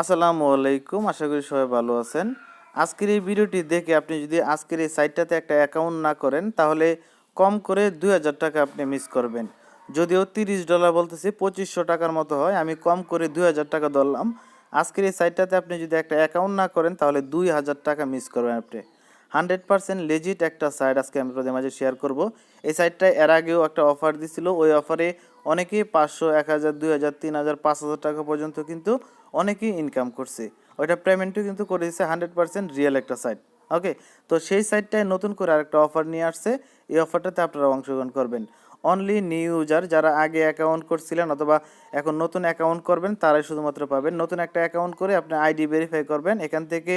আসসালামু আলাইকুম, আশা করি সবাই ভালো আছেন। আজকের এই ভিডিওটি দেখে আপনি যদি আজকের এই সাইটটাতে একটা অ্যাকাউন্ট না করেন তাহলে কম করে 2000 টাকা আপনি মিস করবেন। যদিও $30 বলতেছি 2500 টাকার মতো হয়, আমি কম করে 2000 টাকা ধরলাম। আজকের এই সাইটটাতে আপনি যদি একটা অ্যাকাউন্ট না করেন তাহলে 2000 টাকা মিস করবেন আপনি। 100% লেজিট একটা সাইট আজকে আমি আপনাদের মাঝে শেয়ার করব। এই সাইটটা এর আগেও একটা অফার দিছিল, ওই অফারে অনেকেই 500, 1000, 2000, 3000, 5000 টাকা পর্যন্ত কিন্তু অনেকেই ইনকাম করছে। ওইটা পেমেন্টও কিন্তু করে দিচ্ছে, 100% রিয়েল একটা সাইট। ওকে, তো সেই সাইটটায় নতুন করে আরেকটা অফার নিয়ে আসছে। এই অফারটাতে আপনারা অংশগ্রহণ করবেন। অনলি নিউ ইউজার, যারা আগে অ্যাকাউন্ট করছিলেন অথবা এখন নতুন অ্যাকাউন্ট করবেন তারাই শুধুমাত্র পাবেন। নতুন একটা অ্যাকাউন্ট করে আপনি আইডি ভেরিফাই করবেন, এখান থেকে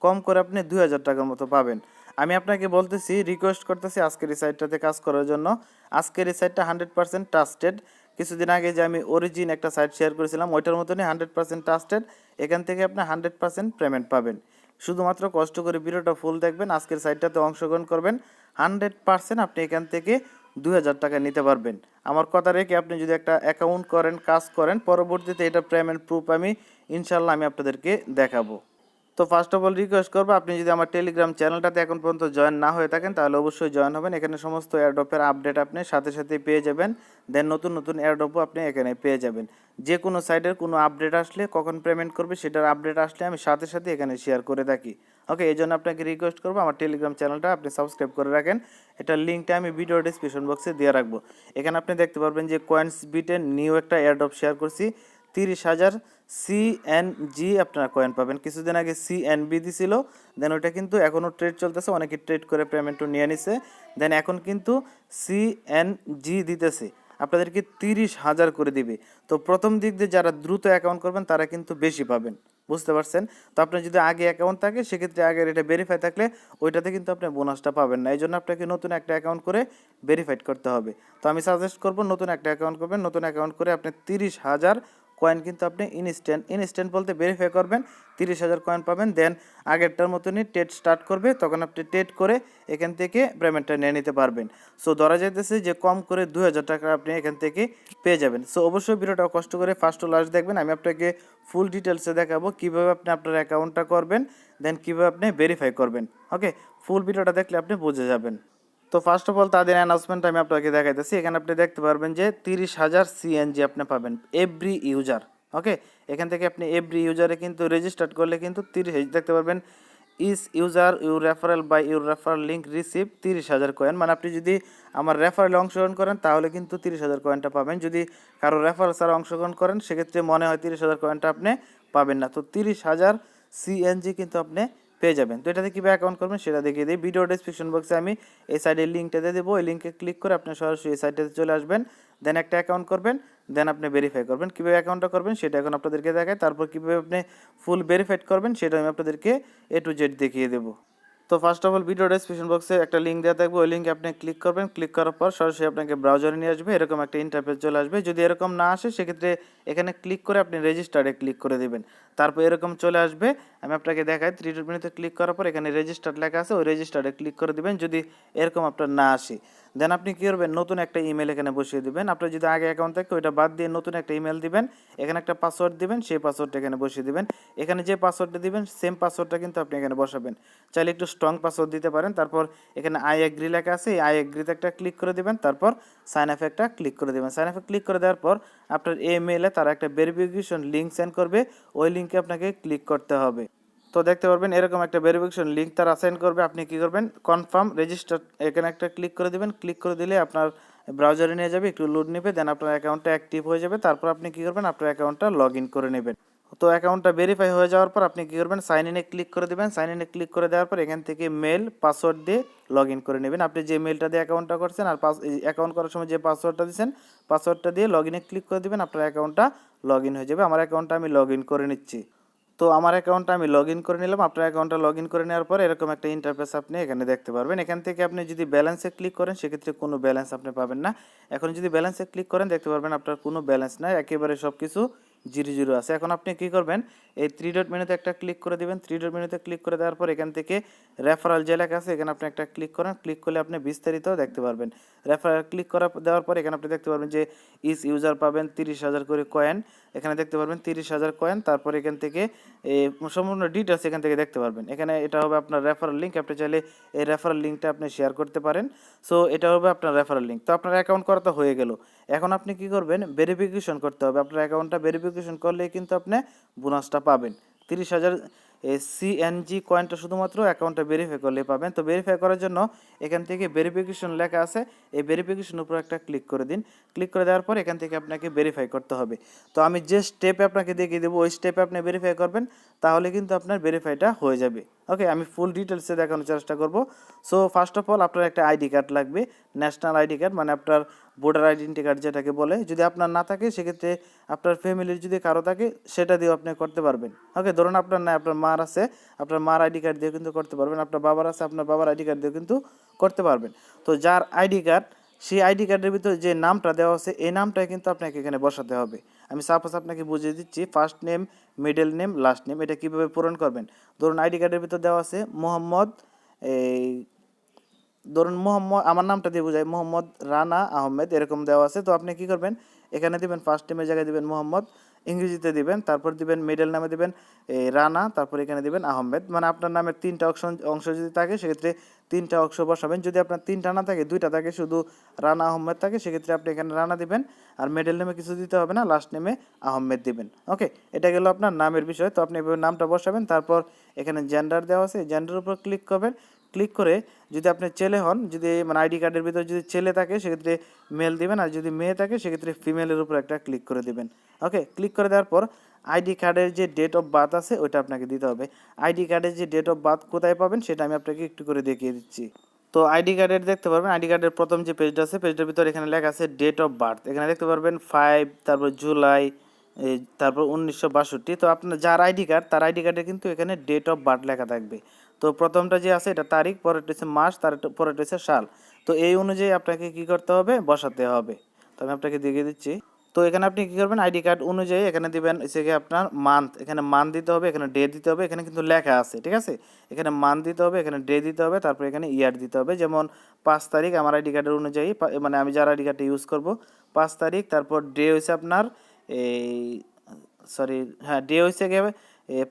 কম করে আপনি 2000 টাকার মতো পাবেন। আমি আপনাকে বলতেছি, রিকোয়েস্ট করতেছি আজকের এই সাইটটাতে কাজ করার জন্য। আজকের এই সাইটটা 100% ট্রাস্টেড। কিছুদিন আগে যে আমি অরিজিন একটা সাইট শেয়ার করেছিলাম ওইটার মতনই 100% ট্রাস্টেড। এখান থেকে আপনি 100% পেমেন্ট পাবেন। শুধুমাত্র কষ্ট করে ভিডিওটা ফুল দেখবেন, আজকের সাইটটাতে অংশগ্রহণ করবেন, 100% আপনি এখান থেকে 2000 টাকা নিতে পারবেন। আমার কথা রেখে আপনি যদি একটা অ্যাকাউন্ট করেন, কাজ করেন, পরবর্তীতে এটা পেমেন্ট প্রুফ আমি ইনশাল্লাহ আমি আপনাদেরকে দেখাবো। তো ফার্স্ট অফ অল রিকোয়েস্ট করবো, আপনি যদি আমার টেলিগ্রাম চ্যানেলটাতে এখন পর্যন্ত জয়েন না হয়ে থাকেন তাহলে অবশ্যই জয়েন হবেন। এখানে সমস্ত এয়ারড্রপের আপডেট আপনি সাথে সাথে পেয়ে যাবেন। দেন নতুন নতুন এয়ারড্রপও আপনি এখানে পেয়ে যাবেন। যে কোনো সাইটের কোনো আপডেট আসলে, কখন পেমেন্ট করবে সেটার আপডেট আসলে আমি সাথে সাথে এখানে শেয়ার করে থাকি। ওকে, এই জন্য আপনাকে রিকোয়েস্ট করবো আমার টেলিগ্রাম চ্যানেলটা আপনি সাবস্ক্রাইব করে রাখেন। এটার লিঙ্কটা আমি ভিডিও ডিসক্রিপশন বক্সে দিয়ে রাখবো। এখানে আপনি দেখতে পারবেন যে কয়েন্সবিটের নিউ একটা এয়ারড্রপ শেয়ার করছি। 30,000 সিএনজি আপনারা কয়েন পাবেন। কিছুদিন আগে সিএনবি দিছিল, দেন ওইটা কিন্তু এখনও ট্রেড চলতেছে, অনেকে ট্রেড করে পেমেন্টও নিয়ে নিছে। দেন এখন কিন্তু সিএনজি দিতেছে, আপনাদেরকে 30,000 করে দিবে। তো প্রথম দিক দিয়ে যারা দ্রুত অ্যাকাউন্ট করবেন তারা কিন্তু বেশি পাবেন, বুঝতে পারছেন? তো আপনার যদি আগে অ্যাকাউন্ট থাকে সেক্ষেত্রে আগের এটা ভেরিফাই থাকলে ওইটাতে কিন্তু আপনি বোনাসটা পাবেন না। এই জন্য আপনাকে নতুন একটা অ্যাকাউন্ট করে ভেরিফাইড করতে হবে। তো আমি সাজেস্ট করবো নতুন একটা অ্যাকাউন্ট করবেন। নতুন অ্যাকাউন্ট করে আপনি 30,000 কয়েন কিন্তু আপনি ইনস্ট্যান্ট বলতে ভেরিফাই করবেন, 30,000 কয়েন পাবেন। দেন আগেরটার মতনই ট্রেড স্টার্ট করবে, তখন আপনি ট্রেড করে এখান থেকে পেমেন্টটা নিয়ে নিতে পারবেন। সো ধরা যাইতেছে যে কম করে 2000 টাকা আপনি এখান থেকে পেয়ে যাবেন। সো অবশ্যই ভিডিওটা কষ্ট করে ফার্স্ট টু লাস্ট দেখবেন। আমি আপনাকে ফুল ডিটেলসে দেখাবো কীভাবে আপনি আপনার অ্যাকাউন্টটা করবেন, দেন কীভাবে আপনি ভেরিফাই করবেন। ওকে, ফুল ভিডিওটা দেখলে আপনি বুঝে যাবেন। তো ফার্স্ট অফ অল তাদের অ্যানাউন্সমেন্ট আমি আপনাকে দেখাইতেছি। এখানে আপনি দেখতে পারবেন যে 30,000 সিএনজি আপনি পাবেন এভরি ইউজার। ওকে, এখান থেকে আপনি এভরি ইউজারে কিন্তু রেজিস্টার্ড করলে কিন্তু 30 দেখতে পারবেন, is user your referral by your referral link receive 30,000 coin. মানে আপনি যদি আমার রেফারেলে অংশগ্রহণ করেন তাহলে কিন্তু 30,000 কয়েনটা পাবেন। যদি কারো রেফারেল ছাড়া অংশগ্রহণ করেন সেক্ষেত্রে মনে হয় 30,000 কয়েনটা আপনি পাবেন না। তো 30,000 সিএনজি কিন্তু আপনি পেয়ে যাবেন। তো এটাতে কীভাবে অ্যাকাউন্ট করবেন সেটা দেখিয়ে দিই। ভিডিও ডিসক্রিপশন বক্সে আমি এই সাইডের লিঙ্কটা দিয়ে দেবো, এই লিঙ্কে ক্লিক করে আপনি সরাসরি এই সাইটটাতে চলে আসবেন। দেন একটা অ্যাকাউন্ট করবেন, দেন আপনি ভেরিফাই করবেন। কীভাবে অ্যাকাউন্টটা করবেন সেটা এখন আপনাদেরকে দেখায়, তারপর কীভাবে আপনি ফুল ভেরিফাইড করবেন সেটা আমি আপনাদেরকে A to Z দেখিয়ে দেবো। তো first of all video description বক্সে একটা লিঙ্ক দেওয়া থাকবে, ওই লিঙ্কে আপনি ক্লিক করবেন। ক্লিক করার পর সরাসরি আপনাকে ব্রাউজারে নিয়ে আসবে, এরকম একটা ইন্টারফেস চলে আসবে। যদি এরকম না আসে সেক্ষেত্রে এখানে ক্লিক করে আপনি রেজিস্টারে ক্লিক করে দেবেন, তারপর এরকম চলে আসবে। আমি আপনাকে দেখাই, 3 মিনিটে ক্লিক করার পর এখানে রেজিস্টার লেখা আছে, ওই রেজিস্টারে ক্লিক করে দেবেন। যদি এরকম আপনার না আসে দেন আপনি কী করবেন, নতুন একটা ইমেল এখানে বসিয়ে দেবেন। আপনার যদি আগে অ্যাকাউন্ট থাকে ওইটা বাদ দিয়ে নতুন একটা ইমেল দিবেন, এখানে একটা পাসওয়ার্ড দিবেন, সেই পাসওয়ার্ডটা এখানে বসিয়ে দেবেন। এখানে যে পাসওয়ার্ডটা দিবেন সেম পাসওয়ার্ডটা কিন্তু আপনি এখানে বসাবেন। চাইলে একটু স্ট্রং পাসওয়ার্ড দিতে পারেন। তারপর এখানে আই এগ্রি লেখা আছে, এই আই এগ্রিতে একটা ক্লিক করে দেবেন, তারপর সাইন আপ একটা ক্লিক করে দেবেন। সাইন আপে ক্লিক করে দেওয়ার পর আপনার ইমেইলে তারা একটা ভেরিফিকেশন লিঙ্ক সেন্ড করবে, ওই লিঙ্কে আপনাকে ক্লিক করতে হবে। তো দেখতে পারবেন এরকম একটা ভেরিফিকেশন লিঙ্ক তারা সেন্ড করবে, আপনি কী করবেন, কনফার্ম রেজিস্টার এখানে একটা ক্লিক করে দেবেন। ক্লিক করে দিলে আপনার ব্রাউজারে নিয়ে যাবে, একটু লোড নেবে, দেন আপনার অ্যাকাউন্টটা অ্যাক্টিভ হয়ে যাবে। তারপর আপনি কী করবেন, আপনার অ্যাকাউন্টটা লগ ইন করে নেবেন। তো অ্যাকাউন্টটা ভেরিফাই হয়ে যাওয়ার পর আপনি কী করবেন, সাইন ইনে ক্লিক করে দেবেন। সাইন ইনে ক্লিক করে দেওয়ার পর এখান থেকে মেল পাসওয়ার্ড দিয়ে লগ ইন করে নেবেন। আপনি যে মেলটা দিয়ে অ্যাকাউন্টটা করছেন আর অ্যাকাউন্ট করার সময় যে পাসওয়ার্ডটা দিচ্ছেন পাসওয়ার্ডটা দিয়ে লগ ইনে ক্লিক করে দেবেন, আপনার অ্যাকাউন্টটা লগ ইন হয়ে যাবে। আমার অ্যাকাউন্টটা আমি লগ ইন করে নিচ্ছি। তো আমার অ্যাকাউন্টটা আমি লগ ইন করে নিলাম। আপনার অ্যাকাউন্টটা লগ ইন করে নেওয়ার পর এরকম একটা ইন্টারফেস আপনি এখানে দেখতে পারবেন। এখান থেকে আপনি যদি ব্যালেন্সে ক্লিক করেন সেক্ষেত্রে কোনো ব্যালেন্স আপনি পাবেন না। এখন যদি ব্যালেন্সে ক্লিক করেন দেখতে পারবেন আপনার কোনো ব্যালেন্স নাই, একেবারে সব কিছু 0 আছে। এখন আপনি কী করবেন, এই 3 ডট মেনুতে একটা ক্লিক করে দেবেন। 3 ডট মেনুতে ক্লিক করে দেওয়ার পর এখান থেকে রেফারেল যে লেখা আছে এখানে আপনি একটা ক্লিক করেন। ক্লিক করলে আপনি বিস্তারিত দেখতে পারবেন। রেফারেল ক্লিক দেওয়ার পর এখানে আপনি দেখতে পারবেন যে ইস ইউজার পাবেন 30,000 করে কয়েন। এখানে দেখতে পারবেন 30,000 কয়েন। তারপর এখান থেকে সম্পূর্ণ ডিটেলস এখান থেকে দেখতে পারবেন। এখানে এটা হবে আপনার রেফারেল লিঙ্ক, আপনি চাইলে এই রেফারেল লিঙ্কটা আপনি শেয়ার করতে পারেন। সো এটা হবে আপনার রেফারেল লিঙ্ক। তো আপনার অ্যাকাউন্ট করা তো হয়ে গেল। এখন আপনি কি করবেন, ভেরিফিকেশন করতে হবে। আপনার অ্যাকাউন্টটা ভেরিফিকেশন করলেই কিন্তু আপনি বোনাসটা পাবেন। 30,000 সিএনজি কয়েনটা শুধুমাত্র অ্যাকাউন্টটা ভেরিফাই করলেই পাবেন। তো ভেরিফাই করার জন্য এখান থেকে ভেরিফিকেশন লেখা আছে, এই ভেরিফিকেশন উপর একটা ক্লিক করে দিন। ক্লিক করে দেওয়ার পর এখান থেকে আপনাকে ভেরিফাই করতে হবে। তো আমি যে স্টেপে আপনাকে দেখিয়ে দেবো ওই স্টেপে আপনি ভেরিফাই করবেন, তাহলে কিন্তু আপনার ভেরিফাইটা হয়ে যাবে। ওকে, আমি ফুল ডিটেলসে দেখানোর চেষ্টা করব। সো ফার্স্ট অফ অল আপনার একটা আইডি কার্ড লাগবে, ন্যাশনাল আইডি কার্ড, মানে আপনার ভোটার আইডেন্টি কার্ড যেটাকে বলে। যদি আপনার না থাকে সেক্ষেত্রে আপনার ফ্যামিলির যদি কারো থাকে সেটা দিয়েও আপনি করতে পারবেন। ওকে, ধরুন আপনার না, আপনার মার আছে, আপনার মার আইডি কার্ড দিয়ে কিন্তু করতে পারবেন। আপনার বাবার আছে, আপনার বাবার আইডি কার্ড দিয়ে কিন্তু করতে পারবেন। তো যার আইডি কার্ড, সেই আইডি কার্ডের ভিতরে যে নামটা দেওয়া আছে এই নামটাই কিন্তু আপনাকে এখানে বসাতে হবে। আমি সাপোজ আপনাকে বুঝিয়ে দিচ্ছি, first name, middle name, last name, এটা কীভাবে পূরণ করবেন। ধরুন আইডি কার্ডের ভিতর দেওয়া আছে মোহাম্মদ, এই ধরুন মোহাম্মদ, আমার নামটা দিয়ে বোঝায় মোহাম্মদ রানা আহমেদ, এরকম দেওয়া আছে। তো আপনি কি করবেন, এখানে দিবেন ফার্স্ট নেমের জায়গায় দিবেন মোহাম্মদ, ইংরেজিতে দিবেন, তারপর দিবেন মিডল নামে দিবেন রানা, তারপর এখানে দিবেন আহমেদ। মানে আপনার নামের তিনটা অংশ যদি থাকে সেক্ষেত্রে তিনটা অংশ বসাবেন। যদি আপনার তিনটা না থাকে, দুইটা থাকে, শুধু রানা আহমেদ থাকে, সেক্ষেত্রে আপনি এখানে রানা দিবেন। আর মিডল নেমে কিছু দিতে হবে না, লাস্ট নেমে আহমেদ দিবেন। ওকে, এটা গেল আপনার নামের বিষয়। তো আপনি এভাবে নামটা বসাবেন। তারপর এখানে জেন্ডার দেওয়া আছে, জেন্ডারের উপর ক্লিক করবেন। ক্লিক করে যদি আপনি ছেলে হন, যদি মানে আইডি কার্ডের ভিতরে যদি ছেলে থাকে সেক্ষেত্রে মেল দিবেন, আর যদি মেয়ে থাকে সেক্ষেত্রে ফিমেলের উপর একটা ক্লিক করে দিবেন। ওকে, ক্লিক করে দেওয়ার পর আইডি কার্ডের যে ডেট অফ বার্থ আছে ওইটা আপনাকে দিতে হবে। আইডি কার্ডের যে ডেট অফ বার্থ কোথায় পাবেন সেটা আমি আপনাকে একটু করে দেখিয়ে দিচ্ছি। তো আইডি কার্ডের দেখতে পারবেন, আইডি কার্ডের প্রথম যে পেজটা আছে পেজটার ভিতরে এখানে লেখা আছে ডেট অফ বার্থ। এখানে দেখতে পারবেন 5, তারপর জুলাই, তারপর 1962। তো আপনার যার আইডি কার্ড তার আইডি কার্ডে কিন্তু এখানে ডেট অফ বার্থ লেখা থাকবে। তো প্রথমটা যে আছে এটা তারিখ, পরেরটা হচ্ছে মাস, তার পরেরটা হচ্ছে সাল। তো এই অনুযায়ী আপনাকে কি করতে হবে, বসাতে হবে। তো আমি আপনাকে দেখিয়ে দিচ্ছি। তো এখানে আপনি কী করবেন, আইডি কার্ড অনুযায়ী এখানে দিবেন হচ্ছে কি আপনার মান্থ, এখানে মান্থ দিতে হবে, এখানে ডে দিতে হবে, এখানে কিন্তু লেখা আছে, ঠিক আছে। এখানে মান্থ দিতে হবে, এখানে ডে দিতে হবে, তারপর এখানে ইয়ার দিতে হবে। যেমন 5 তারিখ আমার আইডি কার্ডের অনুযায়ী, মানে আমি যার আইডি কার্ডটা ইউজ করব 5 তারিখ, তারপর ডে হয়েছে আপনার এই সরি, হ্যাঁ, ডে হয়েছে গিয়ে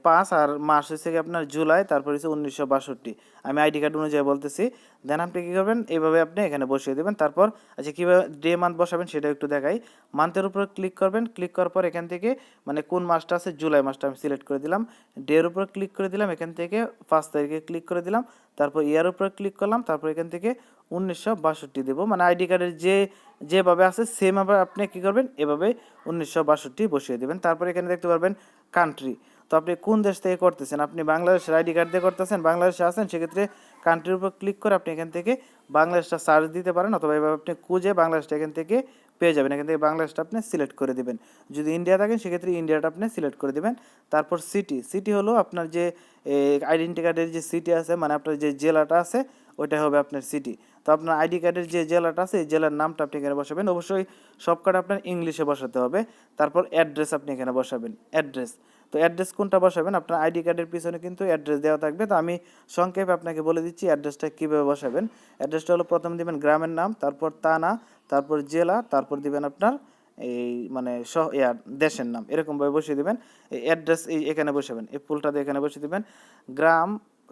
5, আর মাস হয়েছে গিয়ে আপনার জুলাই, তারপর হচ্ছে 1962। আমি আইডি কার্ড অনুযায়ী বলতেছি। দেন আপনি কী করবেন, এইভাবে আপনি এখানে বসিয়ে দেবেন। তারপর আচ্ছা কীভাবে ডে মান্থ বসাবেন সেটা একটু দেখাই। মান্থের উপর ক্লিক করবেন, ক্লিক করার পর এখান থেকে মানে কোন মাসটা আছে, জুলাই মাসটা আমি সিলেক্ট করে দিলাম। ডের উপর ক্লিক করে দিলাম, এখান থেকে 5 তারিখে ক্লিক করে দিলাম, তারপর ইয়ার উপর ক্লিক করলাম, তারপর এখান থেকে 1962 দেবো। মানে আইডি কার্ডের যেভাবে আছে সেমভাবে আপনি কী করবেন, এভাবে 1962 বসিয়ে দেবেন। তারপর এখানে দেখতে পারবেন কান্ট্রি। তো আপনি কোন দেশ থেকে করতেছেন, আপনি বাংলাদেশের আইডি কার্ড দিয়ে করতেছেন, বাংলাদেশে আছেন, সেক্ষেত্রে কান্ট্রির উপর ক্লিক করে আপনি এখান থেকে বাংলাদেশটা সার্চ দিতে পারেন, অথবা এভাবে আপনি খুঁজে বাংলাদেশটা এখান থেকে পেয়ে যাবেন। এখান থেকে বাংলাদেশটা আপনি সিলেক্ট করে দেবেন। যদি ইন্ডিয়া থাকেন সেক্ষেত্রে ইন্ডিয়াটা আপনি সিলেক্ট করে দেবেন। তারপর সিটি, সিটি হলো আপনার যে আইডেন্টি কার্ডের যে সিটি আছে, মানে আপনার যে জেলাটা আছে ওইটা হবে আপনার সিটি। তো আপনার আইডি কার্ডের যে জেলাটা আছে এই জেলার নামটা আপনি এখানে বসাবেন। অবশ্যই সব কার্ড আপনার ইংলিশে বসাতে হবে। তারপর অ্যাড্রেস আপনি এখানে বসাবেন, অ্যাড্রেস। তো অ্যাড্রেস কোনটা বসাবেন, আপনার আইডি কার্ডের পিছনে কিন্তু অ্যাড্রেস দেওয়া থাকবে। তো আমি সংক্ষেপে আপনাকে বলে দিচ্ছি অ্যাড্রেসটা কীভাবে বসাবেন। অ্যাড্রেসটা হলো প্রথম দিবেন গ্রামের নাম, তারপর থানা, তারপর জেলা, তারপর দিবেন আপনার এই মানে দেশের নাম, এরকমভাবে বসিয়ে দেবেন। এই অ্যাড্রেস এখানে বসাবেন, এই ফুলটা দিয়ে এখানে বসিয়ে দেবেন। গ্রাম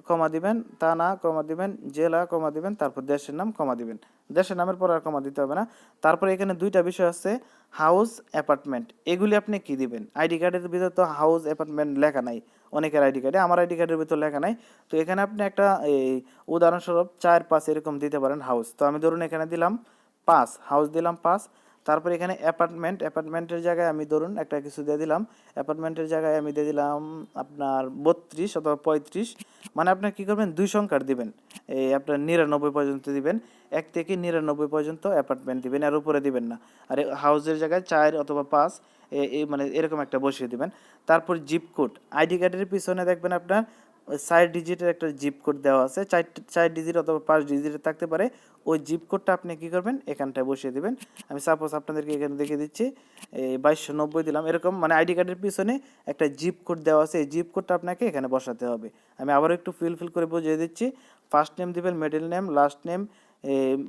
কমা দিবেন, থানা কমা দিবেন, জেলা কমা দিবেন, তারপর দেশের নাম কমা দিবেন। দেশের নামের পর আর কমা দিতে হবে না। তারপরে এখানে দুইটা বিষয় আছে, হাউস, অ্যাপার্টমেন্ট। এগুলি আপনি কি দিবেন, আইডি কার্ডের ভিতরে তো হাউস, অ্যাপার্টমেন্ট লেখা নাই অনেকের আইডি কার্ডে, আমার আইডি কার্ডের ভিতর লেখা নাই। তো এখানে আপনি একটা এই উদাহরণস্বরূপ 4, 5 এরকম দিতে পারেন হাউস। তো আমি ধরুন এখানে দিলাম 5, হাউস দিলাম 5। তারপর এখানে অ্যাপার্টমেন্ট, অ্যাপার্টমেন্টের জায়গায় আমি ধরুন একটা কিছু দিয়ে দিলাম, অ্যাপার্টমেন্টের জায়গায় আমি দিয়ে দিলাম আপনার 32 অথবা 35। মানে আপনার কী করবেন, 2 সংখ্যার দিবেন, এই আপনার 99 পর্যন্ত দিবেন, 1 থেকে 99 পর্যন্ত অ্যাপার্টমেন্ট দিবেন, আর উপরে দিবেন না। আর হাউসের জায়গায় 4 অথবা 5 এই মানে এরকম একটা বসিয়ে দিবেন। তারপর জিপ কোড, আইডি কার্ডের পিছনে দেখবেন আপনার 4 ডিজিটের একটা জিপ কোড দেওয়া আছে, 4 ডিজিট অথবা 5 ডিজিটের থাকতে পারে। ওই জিপ কোডটা আপনি কী করবেন, এখানটায় বসিয়ে দেবেন। আমি সাপোজ আপনাদেরকে এখানে দেখিয়ে দিচ্ছি, 2290 দিলাম, এরকম মানে আইডি কার্ডের পিছনে একটা জিপ কোড দেওয়া আছে, এই জিপ কোডটা আপনাকে এখানে বসাতে হবে। আমি আবার একটু ফিল করে বুঝিয়ে দিচ্ছি। ফার্স্ট নেম দিবেন, মিডল নেম, লাস্ট নেম,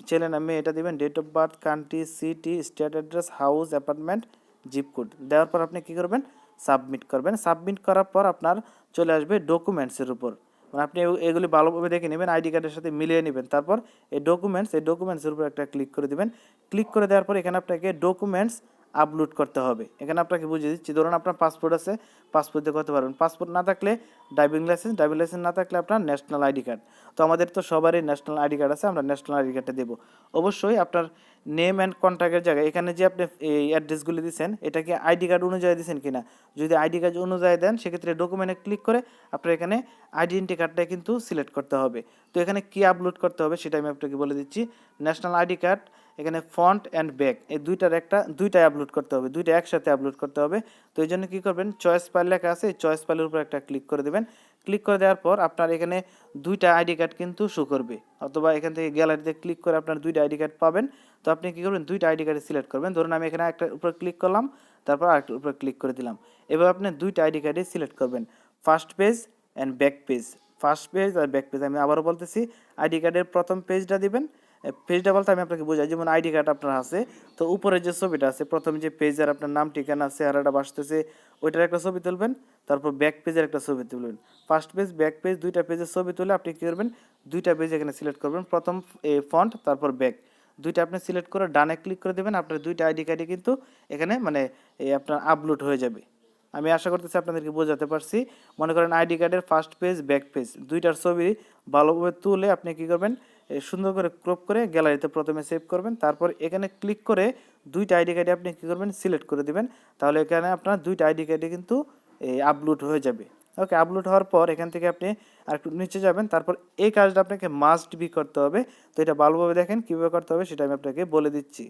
ছেলে নামে এটা দিবেন, date of birth, country, city, state address, house, apartment, zip code দেওয়ার পর আপনি কী করবেন, সাবমিট করবেন। সাবমিট করার পর আপনার চলে আসবে ডকুমেন্টসের উপর, মানে আপনি এগুলি ভালোভাবে দেখে নেবেন, আইডি কার্ডের সাথে মিলিয়ে নেবেন। তারপর এই ডকুমেন্টসের উপর একটা ক্লিক করে দেবেন। ক্লিক করে দেওয়ার পর এখানে আপনাকে ডকুমেন্টস আপলোড করতে হবে। এখানে আপনাকে বুঝিয়ে দিচ্ছি, ধরুন আপনার পাসপোর্ট আছে, পাসপোর্ট দিয়ে করতে পারবেন। পাসপোর্ট না থাকলে ড্রাইভিং লাইসেন্স না থাকলে আপনার ন্যাশনাল আইডি কার্ড। তো আমাদের তো সবারই ন্যাশনাল আইডি কার্ড আছে, আমরা ন্যাশনাল আইডি কার্ডটা দেবো। অবশ্যই আপনার নেম অ্যান্ড কন্ট্যাক্টের জায়গায় এখানে যে আপনি এই অ্যাড্রেসগুলি দিচ্ছেন, এটা কি আইডি কার্ড অনুযায়ী দিচ্ছেন কিনা। যদি আইডি কার্ড অনুযায়ী দেন সেক্ষেত্রে ডকুমেন্টে ক্লিক করে আপনার এখানে আইডেন্টি কার্ডটা কিন্তু সিলেক্ট করতে হবে। তো এখানে কি আপলোড করতে হবে সেটা আমি আপনাকে বলে দিচ্ছি। ন্যাশনাল আইডি কার্ড, এখানে ফ্রন্ট অ্যান্ড ব্যাক এই দুইটাই আপলোড করতে হবে, দুইটা একসাথে আপলোড করতে হবে। তো এই জন্য কী করবেন, চয়েস ফাইল লেখা আছে, এই চয়েস ফাইলের উপর একটা ক্লিক করে দেবেন। ক্লিক করে দেওয়ার পর আপনার এখানে দুইটা আইডি কার্ড কিন্তু শো করবে, অথবা এখান থেকে গ্যালারিতে ক্লিক করে আপনার দুইটা আইডি কার্ড পাবেন। তো আপনি কী করবেন, দুইটা আইডি কার্ড সিলেক্ট করবেন। ধরুন আমি এখানে একটার উপর ক্লিক করলাম, তারপর আরেকটার উপর ক্লিক করে দিলাম। এবার আপনি দুইটা আইডি কার্ডই সিলেক্ট করবেন, first page and back page. First page আর ব্যাক পেজ আমি আবারও বলতেছি, আইডি কার্ডের প্রথম পেজটা দিবেন। পেজটা বলতে আমি আপনাকে বোঝাই, যেমন আইডি কার্ড আপনার আছে, তো উপরে যে ছবিটা আছে, প্রথম যে পেজের আপনার নাম, ঠিকানা, চেহারাটা বাসতেছে, ওইটার একটা ছবি তুলবেন। তারপর ব্যাক পেজের একটা ছবি তুলবেন। ফার্স্ট পেজ, ব্যাক পেজ, দুইটা পেজের ছবি তুলে আপনি কী করবেন, দুইটা পেজ এখানে সিলেক্ট করবেন, প্রথম ফন্ট তারপর ব্যাক, দুইটা আপনি সিলেক্ট করে ডানে ক্লিক করে দেবেন। আপনার দুইটা আইডি কার্ডই কিন্তু এখানে মানে আপনার আপলোড হয়ে যাবে। আমি আশা করতেছি আপনাদেরকে বোঝাতে পারছি। মনে করেন আইডি কার্ডের ফার্স্ট পেজ, ব্যাক পেজ দুইটার ছবি ভালোভাবে তুলে আপনি কী করবেন, সুন্দর করে ক্রপ করে গ্যালারিতে প্রথমে সেভ করবেন। তারপর এখানে ক্লিক করে দুইটা আইডি কার্ডে আপনি কী করবেন, সিলেক্ট করে দিবেন। তাহলে এখানে আপনার দুইটা আইডি কার্ডে কিন্তু আপলোড হয়ে যাবে। ওকে, আপলোড হওয়ার পর এখান থেকে আপনি আর একটু নিচে যাবেন। তারপর এই কাজটা আপনাকে মাস্ট বি করতে হবে। তো এটা ভালোভাবে দেখেন কীভাবে করতে হবে সেটা আমি আপনাকে বলে দিচ্ছি।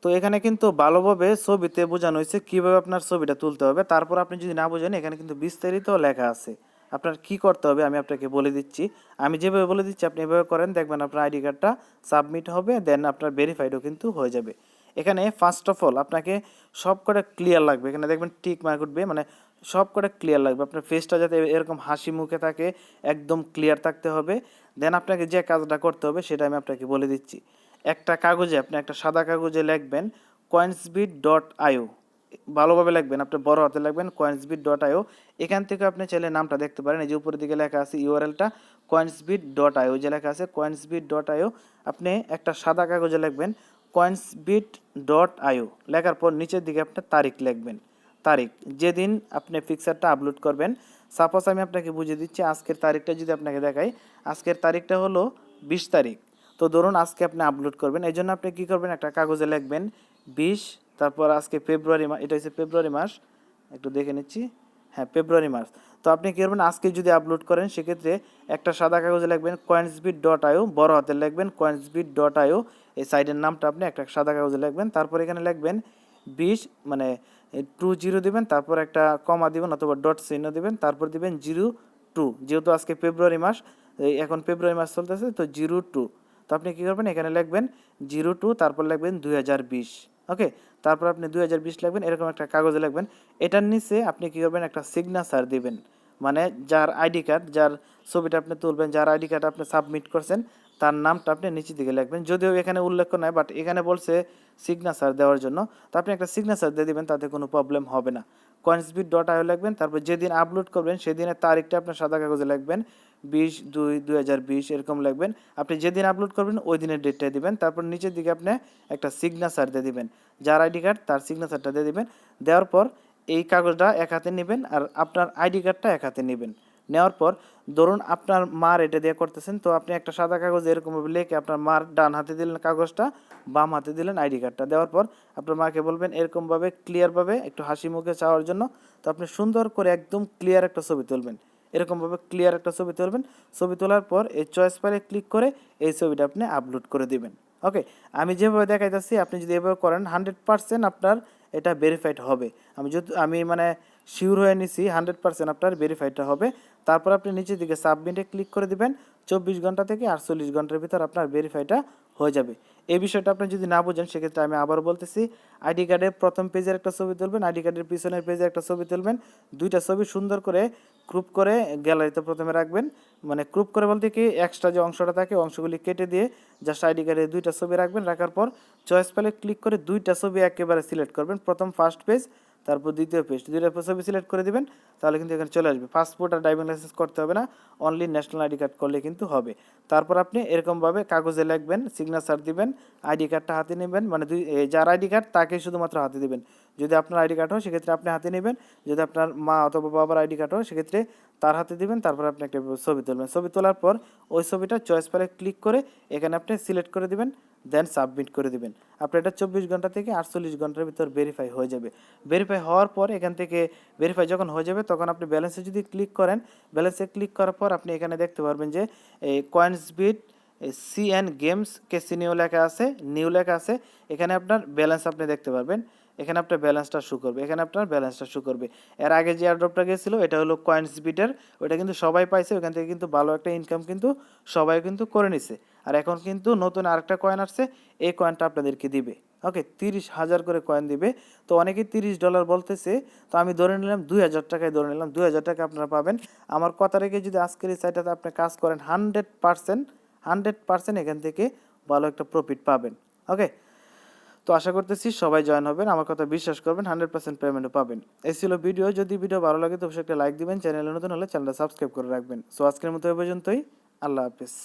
তো এখানে কিন্তু ভালোভাবে ছবিতে বোঝানো হয়েছে কীভাবে আপনার ছবিটা তুলতে হবে। তারপর আপনি যদি না বোঝেন, এখানে কিন্তু বিস্তারিত লেখা আছে আপনার কি করতে হবে, আমি আপনাকে বলে দিচ্ছি। আমি যেভাবে বলে দিচ্ছি আপনি এভাবে করেন, দেখবেন আপনার আইডি কার্ডটা সাবমিট হবে, দেন আপনার ভেরিফাইডও কিন্তু হয়ে যাবে। এখানে ফার্স্ট অফ অল আপনাকে সব কটা ক্লিয়ার লাগবে। এখানে দেখবেন টিক মার্ক উঠবে, মানে সব কটা ক্লিয়ার লাগবে। আপনার ফেসটা যাতে এরকম হাসি মুখে থাকে, একদম ক্লিয়ার থাকতে হবে। দেন আপনাকে যে কাজটা করতে হবে সেটা আমি আপনাকে বলে দিচ্ছি। একটা কাগজে, আপনি একটা সাদা কাগজে লিখবেন coinsbit.io, ভালোভাবে লিখবেন, আপনি বড় হাতে লিখবেন coinsbit.io। এখান থেকে আপনি চাইলে নামটা দেখতে পারেন, এই যে উপরের দিকে লেখা আছে ইউআরএলটা coinsbit.io, যে লেখা আছে coinsbit.io। আপনি একটা সাদা কাগজে লিখবেন coinsbit.io, লেখার পর নিচের দিকে আপনি তারিখ লিখবেন, তারিখ যেদিন আপনি ফিক্সারটা আপলোড করবেন। সাপোজ আমি আপনাকে বুঝিয়ে দিচ্ছি, আজকের তারিখটা যদি আপনাকে দেখাই, আজকের তারিখটা হলো 20 তারিখ। তো ধরুন আজকে আপনি আপলোড করবেন, এই জন্য আপনি কী করবেন, একটা কাগজে লিখবেন 20, তারপর আজকে ফেব্রুয়ারি মাস, এটা হচ্ছে ফেব্রুয়ারি মাস, একটু দেখে নিচ্ছি, হ্যাঁ ফেব্রুয়ারি মাস। তো আপনি কী করবেন, আজকে যদি আপলোড করেন সেক্ষেত্রে একটা সাদা কাগজে লিখবেন coinsbit.io, বড় হাতে লিখবেন coinsbit.io, এই সাইডের নামটা আপনি একটা সাদা কাগজে লিখবেন। তারপর এখানে লিখবেন 20, মানে 20 দিবেন, তারপর একটা কমা দিবেন অথবা ডট চিহ্ন দিবেন, তারপর দিবেন 02, যেহেতু আজকে ফেব্রুয়ারি মাস, এখন ফেব্রুয়ারি মাস চলতেছে, তো 02। তো আপনি কী করবেন, এখানে লিখবেন 02, তারপর লিখবেন 2020। ওকে, তারপর আপনি 2020 লিখবেন, এরকম একটা কাগজে লিখবেন। এটার নিচে আপনি কী করবেন, একটা সিগনেচার দিবেন, মানে যার আইডি কার্ড, যার ছবিটা আপনি তুলবেন, যার আইডি কার্ড আপনি সাবমিট করছেন, তার নামটা আপনি নিচের দিকে লিখবেন। যদিও এখানে উল্লেখ নয়, বাট এখানে বলছে সিগনেচার দেওয়ার জন্য, তো আপনি একটা সিগনেচার দিয়ে দিবেন, তাতে কোনো প্রবলেম হবে না। coinsbit.io লিখবেন, তারপর যেদিন আপলোড করবেন সেদিনের তারিখটা আপনার সাদা কাগজে লিখবেন 20/2/2020, এরকম লিখবেন। আপনি যেদিন আপলোড করবেন ওই দিনের ডেটটা দিবেন। তারপর নিচের দিকে আপনি একটা সিগনেচার দিয়ে দিবেন, যার আইডি কার্ড তার সিগনেচারটা দিয়ে দিবেন। দেওয়ার পর এই কাগজটা এক হাতে নেবেন আর আপনার আইডি কার্ডটা এক হাতে নেবেন। নেওয়ার পর ধরুন আপনার মার এটা দিয়ে করতেছেন, তো আপনি একটা সাদা কাগজ এরকমভাবে লিখে আপনার মার ডান হাতে দিলেন কাগজটা, বাম হাতে দিলেন আইডি কার্ডটা। দেওয়ার পর আপনার মাকে বলবেন এরকমভাবে ক্লিয়ারভাবে একটু হাসি মুখে চাওয়ার জন্য। তো আপনি সুন্দর করে একদম ক্লিয়ার একটা ছবি তুলবেন, এরকমভাবে ক্লিয়ার একটা ছবি তুলবেন। ছবি তোলার পর এই চয়েস ফাইলে ক্লিক করে এই ছবিটা আপনি আপলোড করে দিবেন। ওকে, আমি যেভাবে দেখাইতেছি আপনি যদি এভাবে করেন 100% আপনার এটা ভেরিফাইড হবে। আমি মানে শিওর হয়ে নিছি 100% আপনার ভেরিফাইডটা হবে। তারপর আপনি নিচের দিকে সাবমিটে ক্লিক করে দিবেন। 24 ঘন্টা থেকে 48 ঘন্টার ভিতর আপনার ভেরিফাইডটা হয়ে যাবে। এই বিষয়টা আপনি যদি না বোঝেন সেক্ষেত্রে আমি আবার বলতেছি, আইডি কার্ডের প্রথম পেজের একটা ছবি তুলবেন, আইডি কার্ডের পিছনের পেজে একটা ছবি তুলবেন, দুইটা ছবি সুন্দর করে গ্রুপ করে গ্যালারিতে প্রথমে রাখবেন, মানে গ্রুপ করে বলতে কি এক্সট্রা যে অংশটা থাকে অংশগুলি কেটে দিয়ে জাস্ট আইডি কার্ডে 2টা ছবি রাখবেন। রাখার পর চয়েস প্যালে ক্লিক করে 2টা ছবি একেবারে সিলেক্ট করবেন, প্রথম ফার্স্ট পেজ তারপর দ্বিতীয় পেজ, 2টা ছবি সিলেক্ট করে দিবেন, তাহলে কিন্তু এখানে চলে আসবে। পাসপোর্ট আর ড্রাইভিং লাইসেন্স করতে হবে না, অনলি ন্যাশনাল আইডি কার্ড করলে কিন্তু হবে। তারপর আপনি এরকমভাবে কাগজে লিখবেন, সিগনেচার দিবেন, আইডি কার্ডটা হাতে নেবেন, মানে যার আইডি কার্ড তাকে শুধুমাত্র হাতে দিবেন। যদি আপনার আইডি কার্ড হয় সেক্ষেত্রে আপনি হাতে নেবেন, যদি আপনার মা অথবা বাবার আইডি কার্ড হয় সেক্ষেত্রে তার হাতে দিবেন। তারপর আপনি একটা ছবি তুলবেন, ছবি তোলার পর ওই ছবিটা চয়েস প্যালে ক্লিক করে এখানে আপনি সিলেক্ট করে দিবেন, দেন সাবমিট করে দিবেন। আপনার এটা 24 ঘন্টা থেকে 48 ঘন্টার ভিতর ভেরিফাই হয়ে যাবে। ভেরিফাই হওয়ার পর এখান থেকে ভেরিফাই যখন হয়ে যাবে তখন আপনি ব্যালেন্সে যদি ক্লিক করেন, ব্যালেন্সে ক্লিক করার পর আপনি এখানে দেখতে পারবেন যে এই কয়েন্সবিট সি অ্যান্ড গেমস ক্যাসিনো লেখা আছে, নিউ লেখা আছে, এখানে আপনার ব্যালেন্স আপনি দেখতে পারবেন। এখানে আপনার ব্যালেন্সটা শো করবে, এখানে আপনার ব্যালেন্সটা শো করবে। এর আগে যে এয়ারড্রপটা গেছিলো এটা হলো কয়েন্সবিটের, ওটা কিন্তু সবাই পাইছে, ওখান থেকে কিন্তু ভালো একটা ইনকাম কিন্তু সবাই কিন্তু করে নিছে। আর এখন কিন্তু নতুন আরেকটা কয়েন আসছে, এই কয়েনটা আপনাদেরকে দিবে। ওকে, 30,000 করে কয়েন দিবে। তো অনেকেই $30 বলতেছে, তো আমি ধরে নিলাম 2,000 টাকায় ধরে নিলাম, 2,000 টাকা আপনারা পাবেন। আমার কথা রেখে যদি আজকের এই সাইটটাতে আপনি কাজ করেন 100% এখান থেকে ভালো একটা প্রফিট পাবেন। ওকে, তো আশা করতেছি সবাই জয়েন হবেন, আমার কথা বিশ্বাস করবেন, 100% পেমেন্টও পাবেন। এই ছিল ভিডিও। যদি ভিডিও ভালো লাগে তো অবশ্যই একটা লাইক দিবেন, চ্যানেলে নতুন হলে চ্যানেলটা সাবস্ক্রাইব করে রাখবেন। সো আজকের মতো এই পর্যন্তই, আল্লাহ হাফিজ।